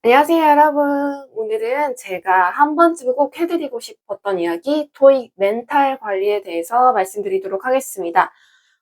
안녕하세요, 여러분. 오늘은 제가 한 번쯤 꼭 해드리고 싶었던 이야기, 토익 멘탈 관리에 대해서 말씀드리도록 하겠습니다.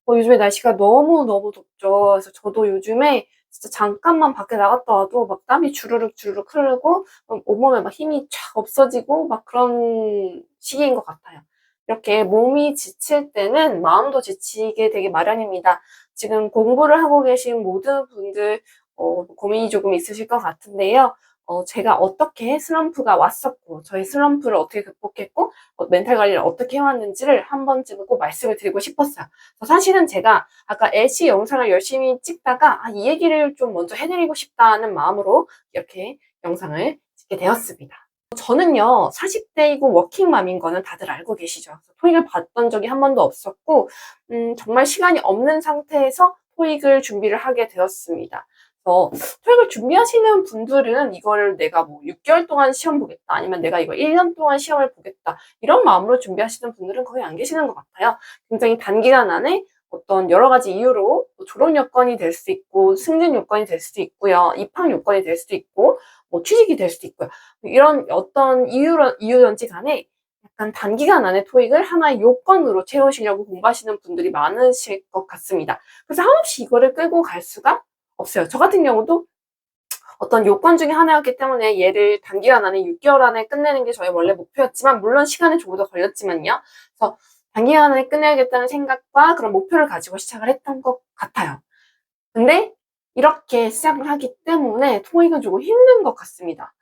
요즘에 날씨가 너무너무 덥죠. 그래서 저도 요즘에 진짜 잠깐만 밖에 나갔다 와도 막 땀이 주르륵 주르륵 흐르고 온몸에 막 힘이 쫙 없어지고 막 그런 시기인 것 같아요. 이렇게 몸이 지칠 때는 마음도 지치게 되게 마련입니다. 지금 공부를 하고 계신 모든 분들 고민이 조금 있으실 것 같은데요. 제가 어떻게 슬럼프가 왔었고, 저희 슬럼프를 어떻게 극복했고, 멘탈 관리를 어떻게 해왔는지를 한 번쯤은 꼭 말씀을 드리고 싶었어요. 사실은 제가 아까 애쉬 영상을 열심히 찍다가 이 얘기를 좀 먼저 해드리고 싶다는 마음으로 이렇게 영상을 찍게 되었습니다. 저는요, 40대이고 워킹맘인 거는 다들 알고 계시죠. 토익을 봤던 적이 한 번도 없었고, 정말 시간이 없는 상태에서 토익을 준비를 하게 되었습니다. 토익을 준비하시는 분들은 이거를 내가 뭐 6개월 동안 시험 보겠다, 아니면 내가 이거 1년 동안 시험을 보겠다, 이런 마음으로 준비하시는 분들은 거의 안 계시는 것 같아요. 굉장히 단기간 안에 어떤 여러 가지 이유로 졸업 요건이 될 수 있고, 승진 요건이 될 수도 있고요, 입학 요건이 될 수도 있고, 뭐 취직이 될 수도 있고요. 이런 어떤 이유든지 간에 약간 단기간 안에 토익을 하나의 요건으로 채우시려고 공부하시는 분들이 많으실 것 같습니다. 그래서 한없이 이거를 끌고 갈 수가 없어요. 저 같은 경우도 어떤 요건 중에 하나였기 때문에 얘를 단기간 안에 6개월 안에 끝내는 게 저의 원래 목표였지만, 물론 시간은 조금 더 걸렸지만요. 그래서 단기간 안에 끝내야겠다는 생각과 그런 목표를 가지고 시작을 했던 것 같아요. 근데 이렇게 시작을 하기 때문에 토익은 조금 힘든 것 같습니다.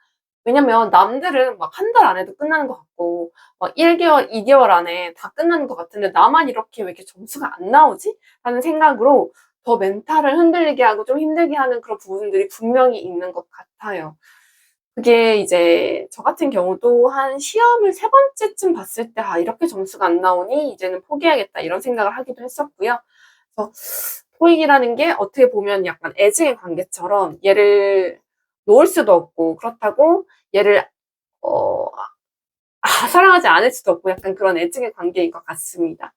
왜냐면 남들은 막 한 달 안에도 끝나는 것 같고, 막 1개월, 2개월 안에 다 끝나는 것 같은데, 나만 이렇게 왜 이렇게 점수가 안 나오지? 라는 생각으로 더 멘탈을 흔들리게 하고 좀 힘들게 하는 그런 부분들이 분명히 있는 것 같아요. 그게 이제 저 같은 경우도 한 시험을 세 번째쯤 봤을 때, 이렇게 점수가 안 나오니 이제는 포기해야겠다, 이런 생각을 하기도 했었고요. 그래서 토익이라는 게 어떻게 보면 약간 애증의 관계처럼 얘를 놓을 수도 없고, 그렇다고 얘를 어, 사랑하지 않을 수도 없고, 약간 그런 애증의 관계인 것 같습니다.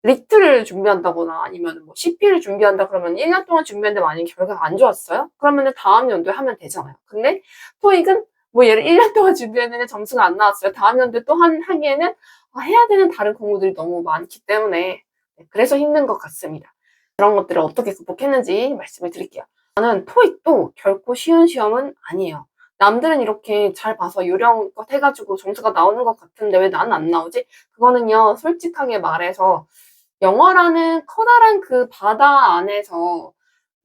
리트를 준비한다거나 아니면 뭐 CP를 준비한다 그러면 1년 동안 준비했는데 만약에 결과가 안 좋았어요? 그러면은 다음 연도에 하면 되잖아요. 근데 토익은 뭐 얘를 1년 동안 준비했는데 점수가 안 나왔어요. 다음 연도에 또 하기에는 해야 되는 다른 공부들이 너무 많기 때문에, 그래서 힘든 것 같습니다. 그런 것들을 어떻게 극복했는지 말씀을 드릴게요. 저는 토익도 결코 쉬운 시험은 아니에요. 남들은 이렇게 잘 봐서 요령껏 해가지고 점수가 나오는 것 같은데 왜 나는 안 나오지? 그거는요, 솔직하게 말해서 영어라는 커다란 그 바다 안에서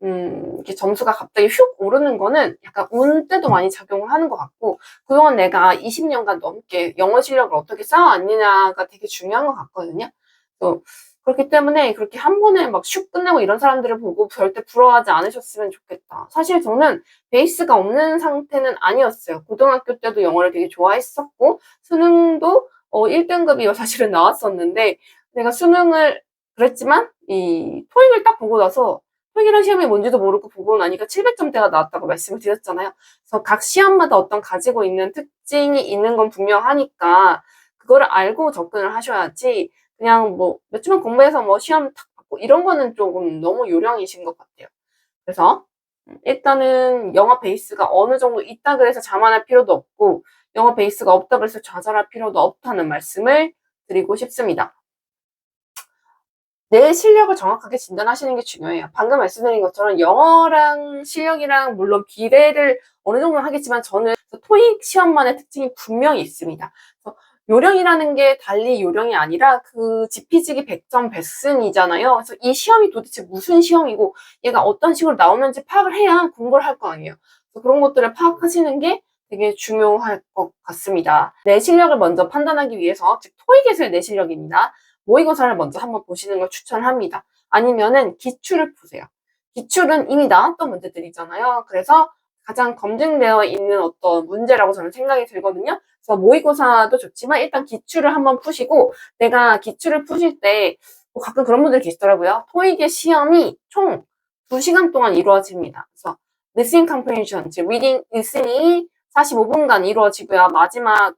이렇게 점수가 갑자기 휙 오르는 거는 약간 운 때도 많이 작용을 하는 것 같고, 그동안 내가 20년간 넘게 영어 실력을 어떻게 쌓아왔느냐가 되게 중요한 것 같거든요. 또 그렇기 때문에 그렇게 한 번에 막 슉 끝내고 이런 사람들을 보고 절대 부러워하지 않으셨으면 좋겠다. 사실 저는 베이스가 없는 상태는 아니었어요. 고등학교 때도 영어를 되게 좋아했었고, 수능도 1등급이 사실은 나왔었는데, 내가 수능을 그랬지만 이 토익을 딱 보고 나서, 토익이란 시험이 뭔지도 모르고 보고 나니까 700점대가 나왔다고 말씀을 드렸잖아요. 그래서 각 시험마다 어떤 가지고 있는 특징이 있는 건 분명하니까 그거를 알고 접근을 하셔야지, 그냥 뭐 몇 주만 공부해서 뭐 시험 탁 받고 이런 거는 조금 너무 요령이신 것 같아요. 그래서 일단은 영어 베이스가 어느 정도 있다 그래서 자만할 필요도 없고, 영어 베이스가 없다 그래서 좌절할 필요도 없다는 말씀을 드리고 싶습니다. 내 실력을 정확하게 진단하시는 게 중요해요. 방금 말씀드린 것처럼 영어랑 실력이랑 물론 비례를 어느 정도 하겠지만, 저는 토익 시험만의 특징이 분명히 있습니다. 그래서 요령이라는 게 달리 요령이 아니라 그 지피지기 100점 베슨이잖아요. 그래서 이 시험이 도대체 무슨 시험이고 얘가 어떤 식으로 나오는지 파악을 해야 공부를 할 거 아니에요. 그래서 그런 것들을 파악하시는 게 되게 중요할 것 같습니다. 내 실력을 먼저 판단하기 위해서, 즉 토익에서의 내 실력입니다. 모의고사를 먼저 한번 보시는 걸 추천합니다. 아니면은 기출을 보세요. 기출은 이미 나왔던 문제들이잖아요. 그래서 가장 검증되어 있는 어떤 문제라고 저는 생각이 들거든요. 그래서 모의고사도 좋지만 일단 기출을 한번 푸시고, 내가 기출을 푸실 때 가끔 그런 분들 계시더라고요. 토익의 시험이 총 2시간 동안 이루어집니다. 그래서 listening comprehension, 즉 reading, listening이 45분간 이루어지고요. 마지막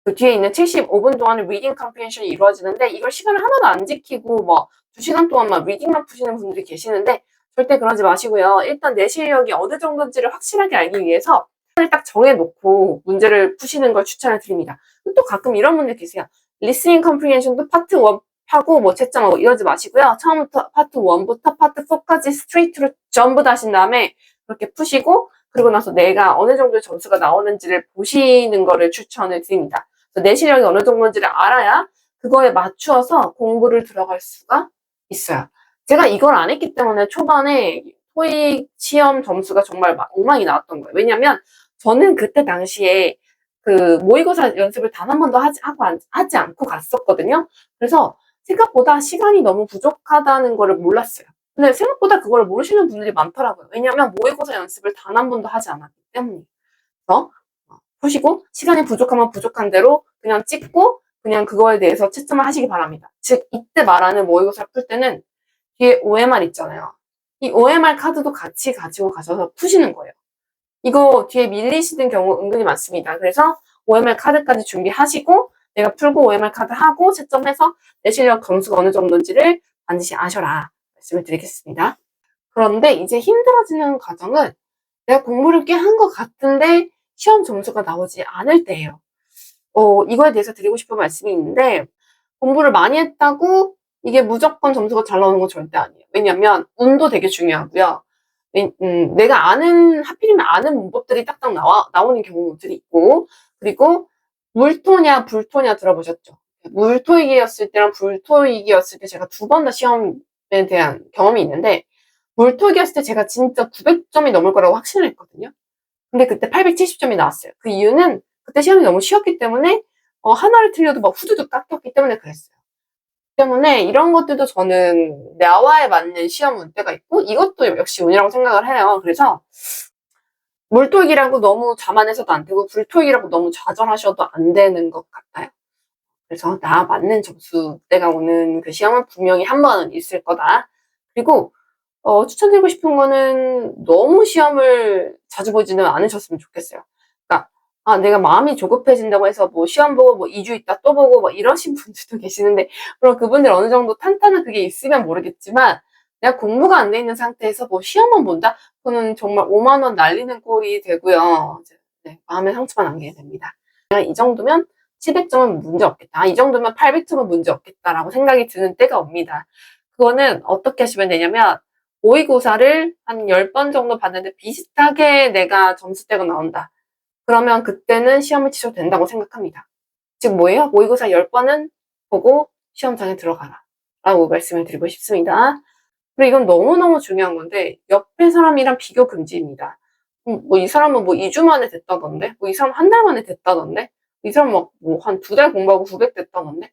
그 뒤에 있는 75분 동안은 리딩 컴프레hen션이 이루어지는데, 이걸 시간을 하나도 안 지키고 뭐 2시간 동안만 리딩만 푸시는 분들이 계시는데, 절대 그러지 마시고요. 일단 내 실력이 어느 정도인지를 확실하게 알기 위해서 시간을 딱 정해놓고 문제를 푸시는 걸 추천을 드립니다. 또 가끔 이런 분들 계세요. 리스닝 컴프리hension도 파트 1 하고 뭐 채점하고 이러지 마시고요. 처음부터 파트 1부터 파트 4까지 스트레이트로 전부 다 하신 다음에 그렇게 푸시고 그리고 나서 내가 어느 정도의 점수가 나오는지를 보시는 거를 추천을 드립니다. 내 실력이 어느 정도인지를 알아야 그거에 맞추어서 공부를 들어갈 수가 있어요. 제가 이걸 안 했기 때문에 초반에 토익 시험 점수가 정말 엉망이 나왔던 거예요. 왜냐면 저는 그때 당시에 그 모의고사 연습을 단 한 번도 하지 않고 갔었거든요. 그래서 생각보다 시간이 너무 부족하다는 거를 몰랐어요. 근데 생각보다 그걸 모르시는 분들이 많더라고요. 왜냐면 모의고사 연습을 단 한 번도 하지 않았기 때문에. 그래서 푸시고 시간이 부족하면 부족한 대로 그냥 찍고 그냥 그거에 대해서 채점을 하시기 바랍니다. 즉 이때 말하는 모의고사 풀 때는 뒤에 OMR 있잖아요. 이 OMR 카드도 같이 가지고 가셔서 푸시는 거예요. 이거 뒤에 밀리시는 경우 은근히 많습니다. 그래서 OMR 카드까지 준비하시고 내가 풀고 OMR 카드 하고 채점해서 내 실력 점수가 어느 정도인지를 반드시 아셔라 말씀을 드리겠습니다. 그런데 이제 힘들어지는 과정은 내가 공부를 꽤 한 것 같은데 시험 점수가 나오지 않을 때예요. 이거에 대해서 드리고 싶은 말씀이 있는데 공부를 많이 했다고 이게 무조건 점수가 잘 나오는 건 절대 아니에요. 왜냐면 운도 되게 중요하고요. 내가 하필이면 아는 문법들이 딱딱 나오는 경우들이 있고, 그리고 물토냐, 불토냐 들어보셨죠? 물토익이었을 때랑 불토익이었을 때 제가 두 번 다 시험에 대한 경험이 있는데, 물토익이었을 때 제가 진짜 900점이 넘을 거라고 확신을 했거든요. 근데 그때 870점이 나왔어요. 그 이유는 그때 시험이 너무 쉬웠기 때문에, 하나를 틀려도 막 후두둑 깎였기 때문에 그랬어요. 때문에 이런 것들도 저는 나와에 맞는 시험 문제가 있고 이것도 역시 운이라고 생각을 해요. 그래서 물토익이라고 너무 자만해서도 안 되고 불토익이라고 너무 좌절하셔도 안 되는 것 같아요. 그래서 나 맞는 점수대가 오는 그 시험은 분명히 한 번은 있을 거다. 그리고 추천드리고 싶은 거는 너무 시험을 자주 보지는 않으셨으면 좋겠어요. 그러니까 내가 마음이 조급해진다고 해서 뭐 시험 보고 뭐 2주 있다 또 보고 뭐 이러신 분들도 계시는데 물론 그분들 어느 정도 탄탄한 그게 있으면 모르겠지만 내가 공부가 안 돼 있는 상태에서 뭐 시험만 본다? 그거는 정말 5만 원 날리는 꼴이 되고요. 네, 마음의 상처만 남게 됩니다. 내가 이 정도면 700점은 문제 없겠다. 이 정도면 800점은 문제 없겠다라고 생각이 드는 때가 옵니다. 그거는 어떻게 하시면 되냐면 모의고사를 한 10번 정도 봤는데 비슷하게 내가 점수대가 나온다. 그러면 그때는 시험을 치셔도 된다고 생각합니다. 즉 뭐예요? 모의고사 10번은 보고 시험장에 들어가라 라고 말씀을 드리고 싶습니다. 그리고 이건 너무너무 중요한 건데 옆에 사람이랑 비교 금지입니다. 뭐 이 사람은 뭐 2주 만에 됐다던데 뭐 이 사람 한 달 만에 됐다던데 이 사람 막 뭐 한 2달 공부하고 900 됐다던데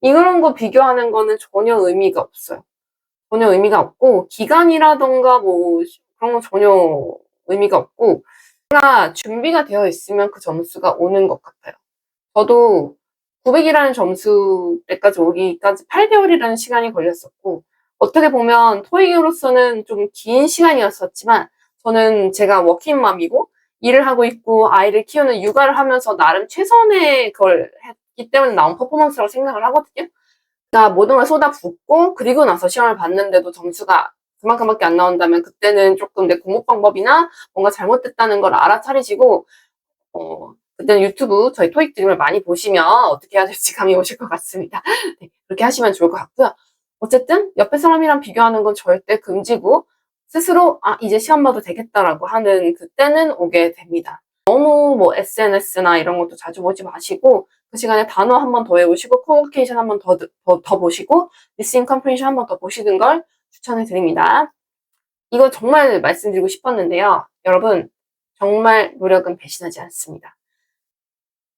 이런 거 비교하는 거는 전혀 의미가 없어요. 전혀 의미가 없고 기간이라던가 뭐 그런 건 전혀 의미가 없고 내가 준비가 되어 있으면 그 점수가 오는 것 같아요. 저도 900이라는 점수대까지 오기까지 8개월이라는 시간이 걸렸었고 어떻게 보면 토익으로서는 좀 긴 시간이었었지만 저는 제가 워킹맘이고 일을 하고 있고 아이를 키우는 육아를 하면서 나름 최선의 걸 했기 때문에 나온 퍼포먼스라고 생각을 하거든요. 나 모든 걸 쏟아붓고 그리고 나서 시험을 봤는데도 점수가 그만큼밖에 안 나온다면 그때는 조금 내 공부 방법이나 뭔가 잘못됐다는 걸 알아차리시고 그때는 유튜브 저희 토익 드림을 많이 보시면 어떻게 해야 될지 감이 오실 것 같습니다. 네, 그렇게 하시면 좋을 것 같고요. 어쨌든 옆에 사람이랑 비교하는 건 절대 금지고 스스로 이제 시험 봐도 되겠다라고 하는 그때는 오게 됩니다. 너무 뭐 SNS나 이런 것도 자주 보지 마시고 그 시간에 단어 한 번 더 외우시고 커뮤니케이션 한 번 더 보시고 리스닝 컴프리hen션 한 번 더 보시는 걸 추천을 드립니다. 이거 정말 말씀드리고 싶었는데요. 여러분 정말 노력은 배신하지 않습니다.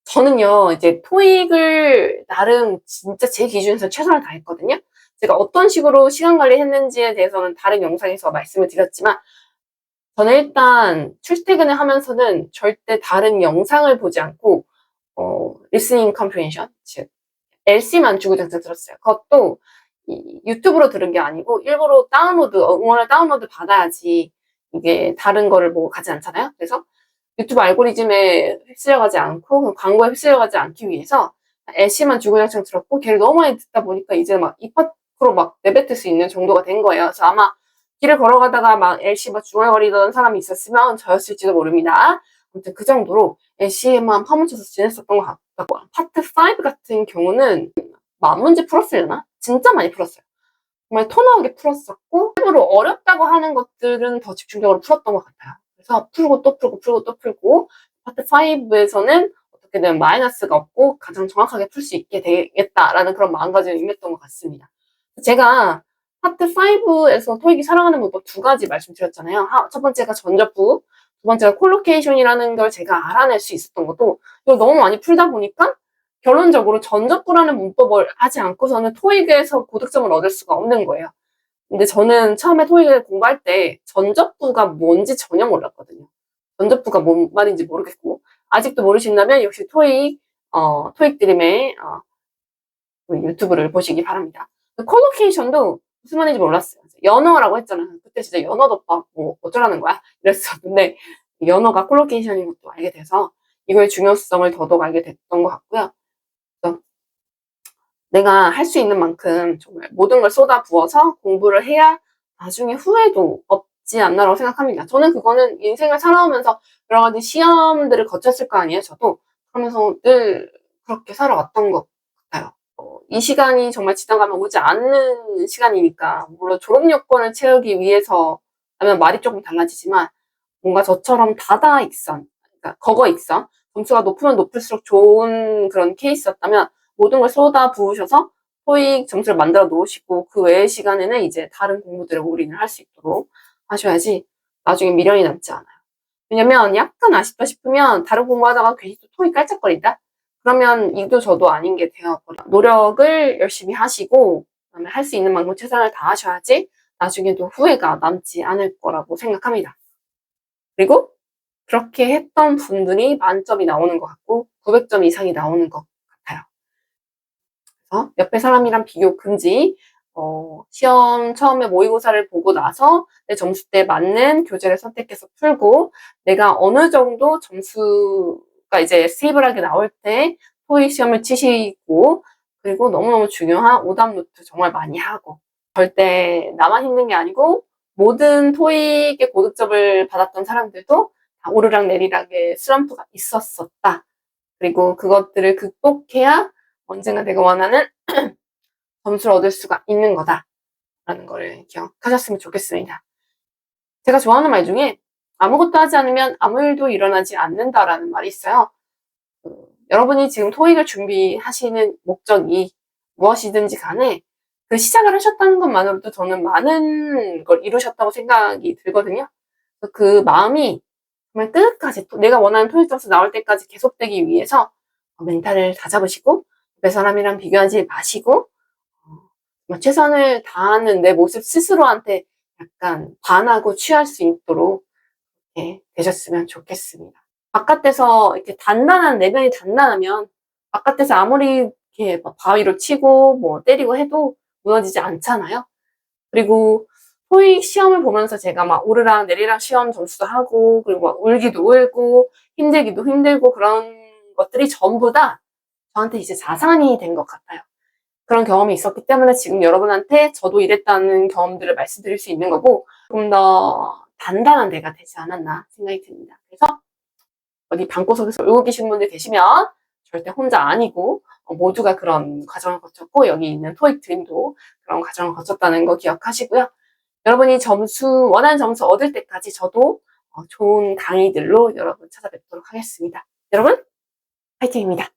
저는요 이제 토익을 나름 진짜 제 기준에서 최선을 다했거든요. 제가 어떤 식으로 시간 관리했는지에 대해서는 다른 영상에서 말씀을 드렸지만 저는 일단 출퇴근을 하면서는 절대 다른 영상을 보지 않고 listening comprehension, 즉 LC만 주구장창 들었어요. 그것도 유튜브로 들은 게 아니고 일부러 응원을 다운로드 받아야지 이게 다른 거를 보고 가지 않잖아요. 그래서 유튜브 알고리즘에 휩쓸려가지 않고 광고에 휩쓸려가지 않기 위해서 LC만 주구장창 들었고 걔를 너무 많이 듣다 보니까 이제 막 입 밖으로 막 내뱉을 수 있는 정도가 된 거예요. 그래서 아마 길을 걸어가다가 막 LC 막 중얼거리던 사람이 있었으면 저였을지도 모릅니다. 아무튼 그 정도로 LC에만 파묻혀서 지냈었던 것 같고, 파트 5 같은 경우는 만 문제 풀었으려나? 진짜 많이 풀었어요. 정말 토 나오게 풀었었고, 일부러 어렵다고 하는 것들은 더 집중적으로 풀었던 것 같아요. 그래서 풀고 또 풀고 풀고 또 풀고, 파트 5에서는 어떻게든 마이너스가 없고 가장 정확하게 풀 수 있게 되겠다라는 그런 마음가짐을 임했던 것 같습니다. 제가 파트 5에서 토익이 살아가는 방법 2가지 말씀드렸잖아요. 첫 번째가 전접부, 두 번째가 콜로케이션이라는 걸 제가 알아낼 수 있었던 것도, 이걸 너무 많이 풀다 보니까 결론적으로 전접부라는 문법을 하지 않고서는 토익에서 고득점을 얻을 수가 없는 거예요. 근데 저는 처음에 토익을 공부할 때 전접부가 뭔지 전혀 몰랐거든요. 전접부가 뭔 말인지 모르겠고, 아직도 모르신다면 역시 토익 드림의 유튜브를 보시기 바랍니다. 콜로케이션도 무슨 말인지 몰랐어요. 연어라고 했잖아요. 그때 진짜 연어 덮밥 뭐 어쩌라는 거야? 이랬었는데 연어가 콜로케이션인 것도 알게 돼서 이거의 중요성을 더더욱 알게 됐던 것 같고요. 그래서 내가 할 수 있는 만큼 정말 모든 걸 쏟아 부어서 공부를 해야 나중에 후회도 없지 않나라고 생각합니다. 저는 그거는 인생을 살아오면서 여러 가지 시험들을 거쳤을 거 아니에요, 저도. 그러면서 늘 그렇게 살아왔던 것 같아요. 이 시간이 정말 지나가면 오지 않는 시간이니까, 물론 졸업 요건을 채우기 위해서 하면 말이 조금 달라지지만, 뭔가 저처럼 다다익선, 그러니까 거거익선, 점수가 높으면 높을수록 좋은 그런 케이스였다면 모든 걸 쏟아 부으셔서 토익 점수를 만들어 놓으시고 그 외의 시간에는 이제 다른 공부들에 올인을 할 수 있도록 하셔야지 나중에 미련이 남지 않아요. 왜냐면 약간 아쉽다 싶으면 다른 공부하다가 괜히 또 토익 깔짝거린다? 그러면 이도 저도 아닌 게 되어버려요. 노력을 열심히 하시고 그다음에 할 수 있는 만큼 최선을 다하셔야지 나중에도 후회가 남지 않을 거라고 생각합니다. 그리고 그렇게 했던 분들이 만점이 나오는 것 같고 900점 이상이 나오는 것 같아요. 그래서 옆에 사람이랑 비교 금지. 시험 처음에 모의고사를 보고 나서 내 점수대에 맞는 교재를 선택해서 풀고 내가 어느 정도 점수가 이제 스테이블하게 나올 때 토익 시험을 치시고, 그리고 너무너무 중요한 오답 노트 정말 많이 하고, 절대 나만 힘든 게 아니고 모든 토익의 고득점을 받았던 사람들도 다 오르락내리락의 슬럼프가 있었었다. 그리고 그것들을 극복해야 언젠가 내가 원하는 점수를 얻을 수가 있는 거다라는 거를 기억하셨으면 좋겠습니다. 제가 좋아하는 말 중에 아무것도 하지 않으면 아무 일도 일어나지 않는다라는 말이 있어요. 여러분이 지금 토익을 준비하시는 목적이 무엇이든지 간에 그 시작을 하셨다는 것만으로도 저는 많은 걸 이루셨다고 생각이 들거든요. 그 마음이 정말 끝까지 내가 원하는 토익 점수 나올 때까지 계속되기 위해서 멘탈을 다잡으시고 옆에 사람이랑 비교하지 마시고 최선을 다하는 내 모습 스스로한테 약간 반하고 취할 수 있도록 되셨으면 좋겠습니다. 바깥에서 이렇게 단단한 내면이 단단하면 바깥에서 아무리 이렇게 바위로 치고 뭐 때리고 해도 무너지지 않잖아요. 그리고 토익 시험을 보면서 제가 막 오르락 내리락 시험 점수도 하고 그리고 막 울기도 울고 힘들기도 힘들고 그런 것들이 전부 다 저한테 이제 자산이 된 것 같아요. 그런 경험이 있었기 때문에 지금 여러분한테 저도 이랬다는 경험들을 말씀드릴 수 있는 거고 조금 더 단단한 내가 되지 않았나 생각이 듭니다. 그래서 어디 방구석에서 울고 계시는 분들 계시면 절대 혼자 아니고 모두가 그런 과정을 거쳤고 여기 있는 토익 드림도 그런 과정을 거쳤다는 거 기억하시고요. 여러분이 원하는 점수 얻을 때까지 저도 좋은 강의들로 여러분 찾아뵙도록 하겠습니다. 여러분, 파이팅입니다.